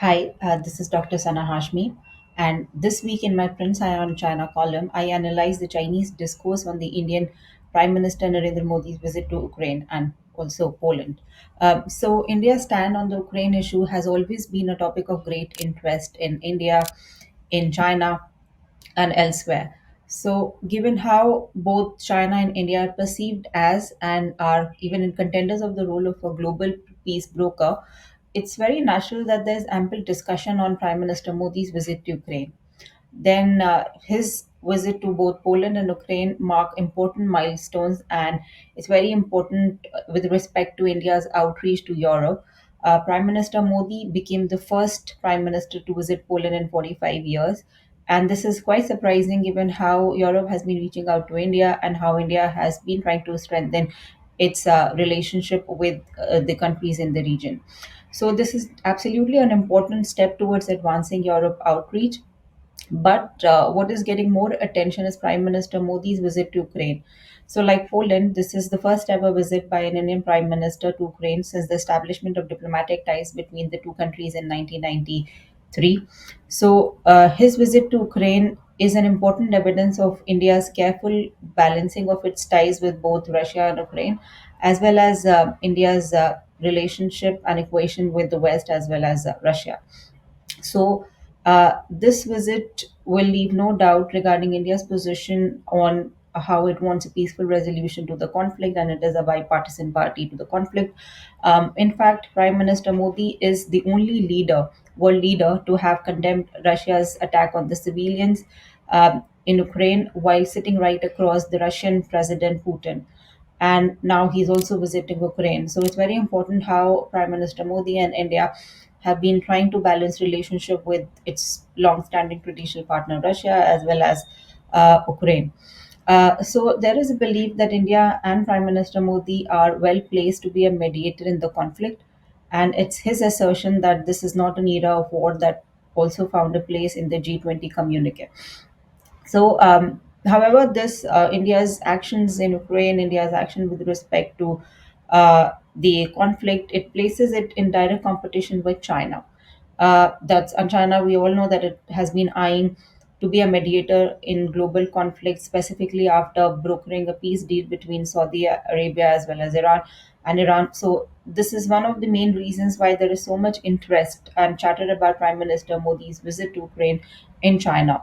Hi, this is Dr. Sana Hashmi, and this week in my Prince on China column, I analyze the Chinese discourse on the Indian Prime Minister Narendra Modi's visit to Ukraine and also Poland. So, India's stand on the Ukraine issue has always been a topic of great interest in India, in China, and elsewhere. So, given how both China and India are perceived as and are even in contenders of the role of a global peace broker, it's very natural that there's ample discussion on Prime Minister Modi's visit to Ukraine. Then his visit to both Poland and Ukraine mark important milestones, and it's very important with respect to India's outreach to Europe. Prime Minister Modi became the first prime minister to visit Poland in 45 years. And this is quite surprising given how Europe has been reaching out to India and how India has been trying to strengthen its relationship with the countries in the region. So, this is absolutely an important step towards advancing Europe outreach, but what is getting more attention is Prime Minister Modi's visit to Ukraine. So, like Poland, this is the first ever visit by an Indian Prime Minister to Ukraine since the establishment of diplomatic ties between the two countries in 1993. So, his visit to Ukraine is an important evidence of India's careful balancing of its ties with both Russia and Ukraine, as well as India's relationship and equation with the West as well as Russia. So, this visit will leave no doubt regarding India's position on how it wants a peaceful resolution to the conflict, and it is a bipartisan party to the conflict. In fact, Prime Minister Modi is the only world leader, to have condemned Russia's attack on the civilians in Ukraine while sitting right across the Russian President Putin, and now he's also visiting Ukraine. So it's very important how Prime Minister Modi and India have been trying to balance relationship with its long-standing traditional partner Russia as well as Ukraine. So there is a belief that India and Prime Minister Modi are well placed to be a mediator in the conflict, and it's his assertion that this is not an era of war that also found a place in the G20 communique. So, however, this India's actions in Ukraine, India's action with respect to the conflict, it places it in direct competition with China. That's and China. We all know that it has been eyeing to be a mediator in global conflict, specifically after brokering a peace deal between Saudi Arabia as well as Iran and Iran. So, this is one of the main reasons why there is so much interest and chatter about Prime Minister Modi's visit to Ukraine in China.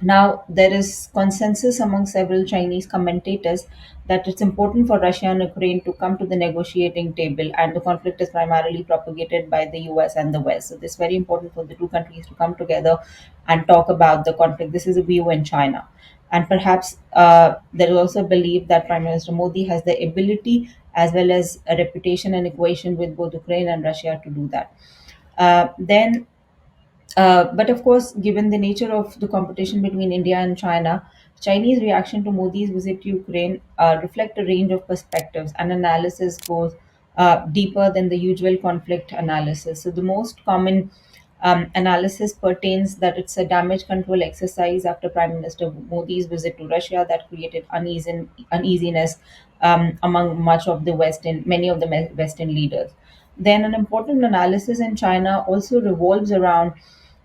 Now, there is consensus among several Chinese commentators that it's important for Russia and Ukraine to come to the negotiating table, and the conflict is primarily propagated by the US and the West. So, this is very important for the two countries to come together and talk about the conflict. This is a view in China. And perhaps there is also a belief that Prime Minister Modi has the ability as well as a reputation and equation with both Ukraine and Russia to do that. Then but of course, given the nature of the competition between India and China, Chinese reaction to Modi's visit to Ukraine reflect a range of perspectives, and analysis goes deeper than the usual conflict analysis. So the most common analysis pertains that it's a damage control exercise after Prime Minister Modi's visit to Russia that created uneasiness among much of the many of the Western leaders. Then an important analysis in China also revolves around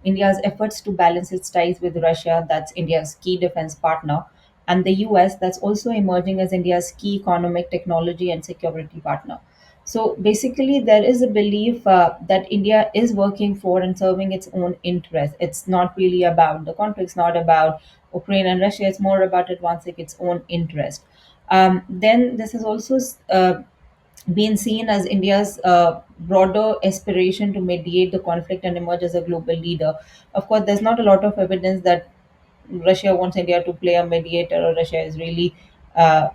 India's efforts to balance its ties with Russia, that's India's key defense partner, and the US, that's also emerging as India's key economic, technology, and security partner. So basically, there is a belief that India is working for and serving its own interests. It's not really about the conflict, it's not about Ukraine and Russia, it's more about advancing its own interest. Then this is also been seen as India's broader aspiration to mediate the conflict and emerge as a global leader. Of course, there's not a lot of evidence that Russia wants India to play a mediator, or Russia is really uh,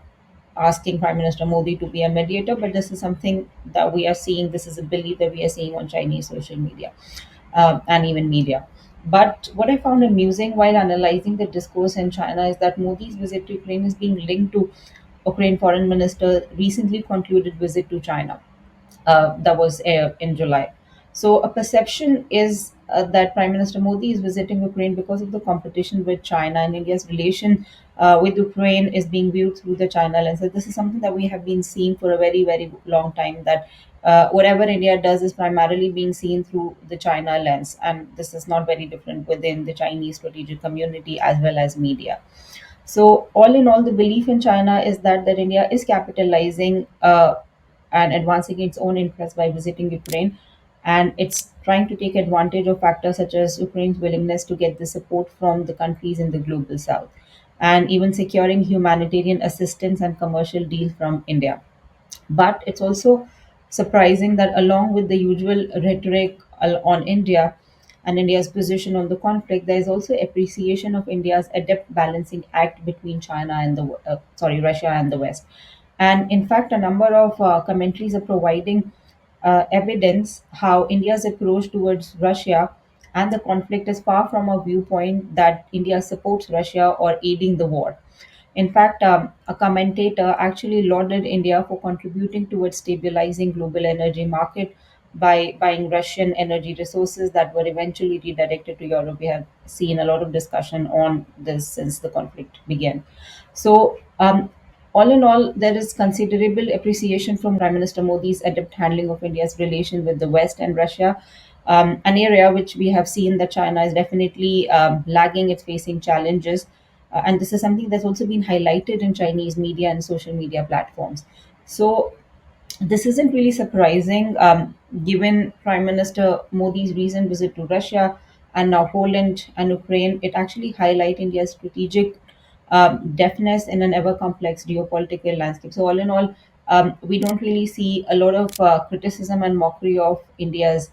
asking Prime Minister Modi to be a mediator, but this is something that we are seeing. This is a belief that we are seeing on Chinese social media and even media. But what I found amusing while analyzing the discourse in China is that Modi's visit to Ukraine is being linked to Ukraine Foreign Minister recently concluded visit to China that was in July. So a perception is that Prime Minister Modi is visiting Ukraine because of the competition with China, and India's relation with Ukraine is being viewed through the China lens. So this is something that we have been seeing for a very, very long time, that whatever India does is primarily being seen through the China lens, and this is not very different within the Chinese strategic community as well as media. So, all in all, the belief in China is that India is capitalizing and advancing its own interests by visiting Ukraine, and it's trying to take advantage of factors such as Ukraine's willingness to get the support from the countries in the global south, and even securing humanitarian assistance and commercial deals from India. But it's also surprising that, along with the usual rhetoric on India and India's position on the conflict, there is also appreciation of India's adept balancing act between China and Russia and the West. And in fact, a number of commentaries are providing evidence how India's approach towards Russia and the conflict is far from a viewpoint that India supports Russia or aiding the war. In fact, a commentator actually lauded India for contributing towards stabilizing global energy market by buying Russian energy resources that were eventually redirected to Europe. We have seen a lot of discussion on this since the conflict began. So, all in all, there is considerable appreciation from Prime Minister Modi's adept handling of India's relation with the West and Russia, an area which we have seen that China is definitely lagging, it's facing challenges. And this is something that's also been highlighted in Chinese media and social media platforms. So, this isn't really surprising, given Prime Minister Modi's recent visit to Russia and now Poland and Ukraine. It actually highlights India's strategic deftness in an ever complex geopolitical landscape. So, all in all, we don't really see a lot of criticism and mockery of India's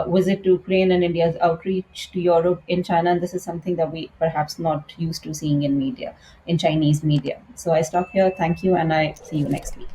visit to Ukraine and India's outreach to Europe in China. And this is something that we perhaps not used to seeing in media, in Chinese media. So, I stop here. Thank you, and I see you next week.